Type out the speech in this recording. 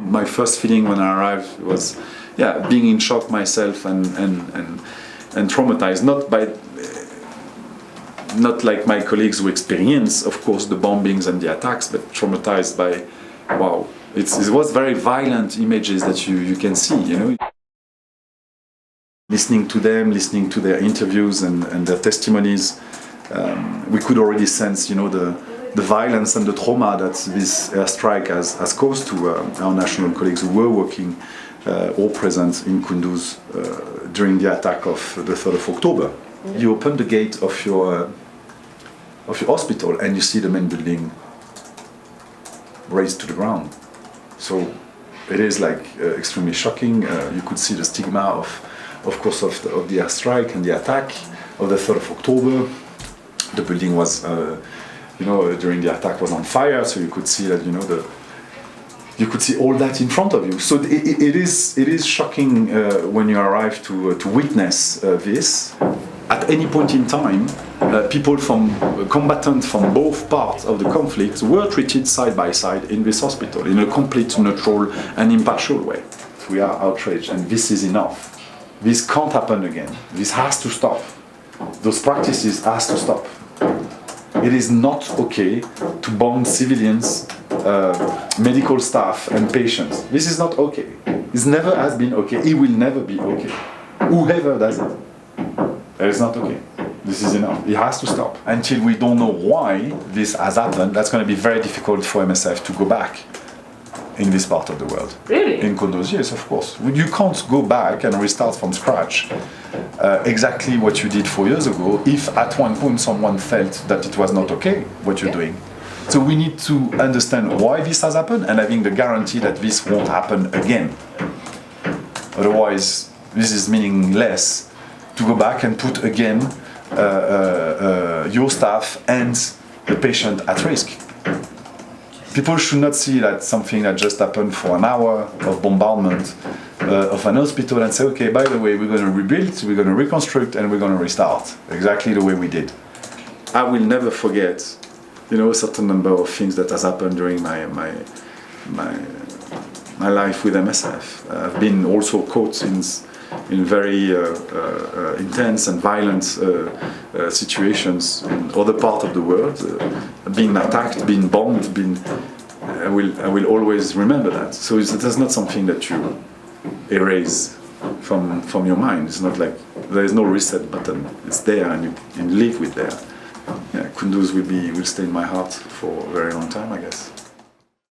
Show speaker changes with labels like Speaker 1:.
Speaker 1: My first feeling when I arrived was, being in shock myself and traumatized, not like my colleagues who experience, of course, the bombings and the attacks, but traumatized by, wow, it was very violent images that you can see, you know. Listening to them, listening to their interviews and their testimonies, we could already sense, you know, the violence and the trauma that this airstrike has caused to our national colleagues who were working or present in Kunduz during the attack of the 3rd of October. You open the gate of your hospital and you see the main building razed to the ground. So it is like extremely shocking. You could see the stigma of course, of the airstrike and the attack of the 3rd of October. The building was, during the attack was on fire, so you could see that, you could see all that in front of you. So it is shocking when you arrive to witness this. At any point in time, people combatants from both parts of the conflict were treated side by side in this hospital in a complete neutral and impartial way. We are outraged, and this is enough. This can't happen again. This has to stop. Those practices has to stop. It is not okay to bomb civilians, medical staff and patients. This is not okay. This never has been okay. It will never be okay. Whoever does it. It is not okay. This is enough. It has to stop. Until we don't know why this has happened, that's going to be very difficult for MSF to go back in this part of the world.
Speaker 2: Really?
Speaker 1: In Kunduz, yes, of course. You can't go back and restart from scratch exactly what you did 4 years ago if at one point someone felt that it was not okay what you're doing. So we need to understand why this has happened and having the guarantee that this won't happen again. Otherwise, this is meaningless to go back and put again your staff and the patient at risk. People should not see that something that just happened for an hour of bombardment of an hospital and say, okay, by the way, we're going to rebuild, we're going to reconstruct, and we're going to restart exactly the way we did. I will never forget, a certain number of things that has happened during my life with MSF. I've been also caught in very intense and violent situations in other parts of the world, being attacked, being bombed, I will always remember that. So that's not something that you erase from your mind. It's not like there is no reset button. It's there and you live with that. Kunduz will stay in my heart for a very long time, I guess.